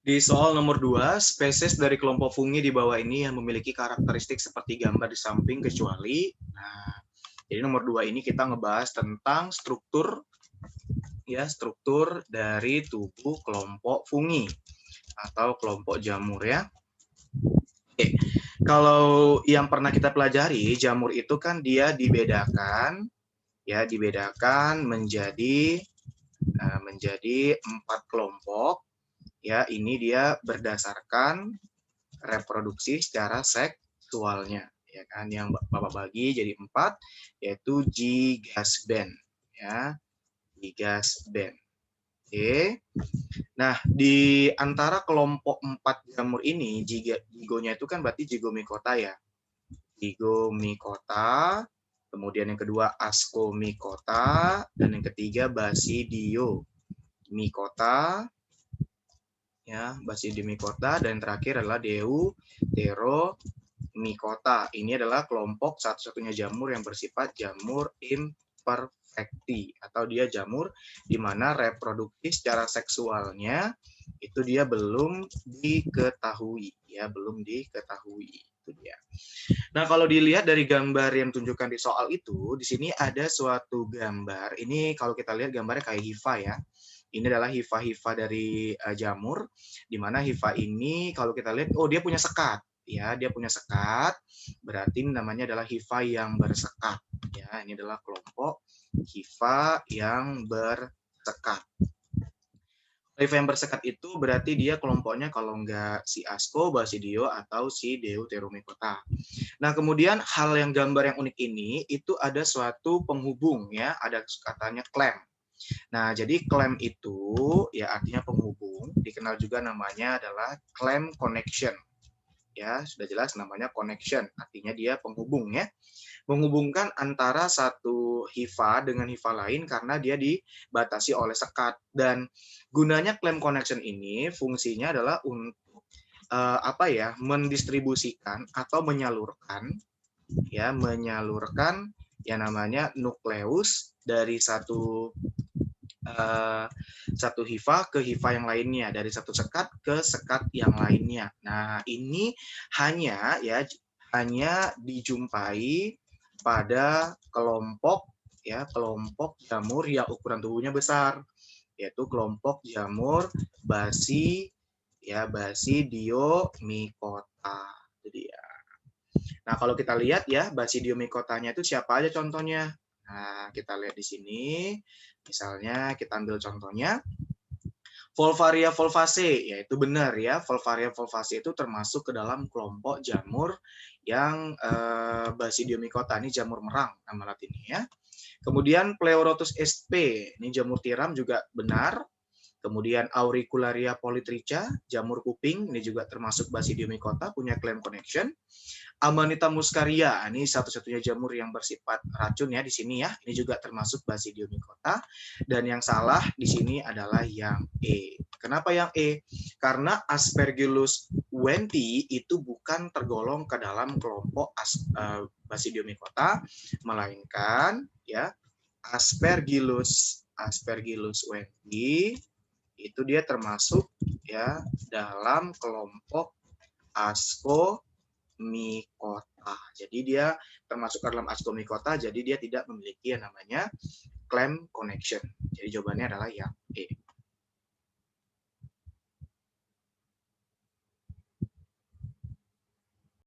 Di soal nomor 2, spesies dari kelompok fungi di bawah ini yang memiliki karakteristik seperti gambar di samping kecuali. Nah, jadi nomor 2 ini kita ngebahas tentang struktur dari tubuh kelompok fungi atau kelompok jamur ya. Oke. Kalau yang pernah kita pelajari, jamur itu kan dia dibedakan menjadi 4 kelompok. Ya, ini dia berdasarkan reproduksi secara seksualnya, ya kan, yang Bapak bagi jadi 4, yaitu gigasband, ya, gigasband. Oke. Nah, di antara kelompok 4 jamur ini, jigonya itu kan berarti zigomikota ya. Zigomikota, kemudian yang kedua ascomycota, dan yang ketiga basidiomycota, ya, basidiomycota, dan yang terakhir adalah deuteromycota. Ini adalah kelompok satu-satunya jamur yang bersifat jamur imperfecti, atau dia jamur di mana reproduksi secara seksualnya itu dia belum diketahui, ya, belum diketahui. Itu dia. Nah, kalau dilihat dari gambar yang tunjukkan di soal itu, di sini ada suatu gambar. Ini kalau kita lihat gambarnya kayak hifa ya. Ini adalah hifa-hifa dari jamur, di mana hifa ini kalau kita lihat, oh dia punya sekat. Ya, dia punya sekat, berarti namanya adalah hifa yang bersekat. Ya, ini adalah kelompok hifa yang bersekat. Hifa yang bersekat itu berarti dia kelompoknya kalau nggak si Asco, Basidio, atau si Deuteromycota. Nah, kemudian hal yang gambar yang unik ini itu ada suatu penghubung ya, ada katanya klem. Nah, jadi klem itu ya artinya penghubung, dikenal juga namanya adalah klem connection. Ya, sudah jelas namanya connection, artinya dia penghubung ya. Menghubungkan antara satu hifa dengan hifa lain karena dia dibatasi oleh sekat. Dan gunanya klem connection ini fungsinya adalah untuk mendistribusikan atau menyalurkan yang namanya nukleus dari satu hifa ke hifa yang lainnya, dari satu sekat ke sekat yang lainnya. Nah, ini hanya dijumpai pada kelompok jamur yang ukuran tubuhnya besar, yaitu kelompok jamur Basidiomycota. Jadi ya. Nah, kalau kita lihat ya, Basidiomycotanya itu siapa aja contohnya? Nah, kita lihat di sini. Misalnya kita ambil contohnya Volvaria volvaceae, yaitu benar ya, Volvaria volvaceae itu termasuk ke dalam kelompok jamur yang Basidiomycota, ini jamur merang nama latinnya ya. Kemudian Pleurotus sp, ini jamur tiram juga benar. Kemudian Auricularia polytricha, jamur kuping, ini juga termasuk Basidiomycota, punya claim connection. Amanita muscaria, ini satu-satunya jamur yang bersifat racun ya di sini ya. Ini juga termasuk Basidiomycota. Dan yang salah di sini adalah yang E. Kenapa yang E? Karena Aspergillus wendti itu bukan tergolong ke dalam kelompok Basidiomycota, melainkan ya Aspergillus wendti itu dia termasuk ya dalam kelompok Ascomycota. Jadi dia termasuk dalam Ascomycota, jadi dia tidak memiliki yang namanya claim connection. Jadi jawabannya adalah yang E.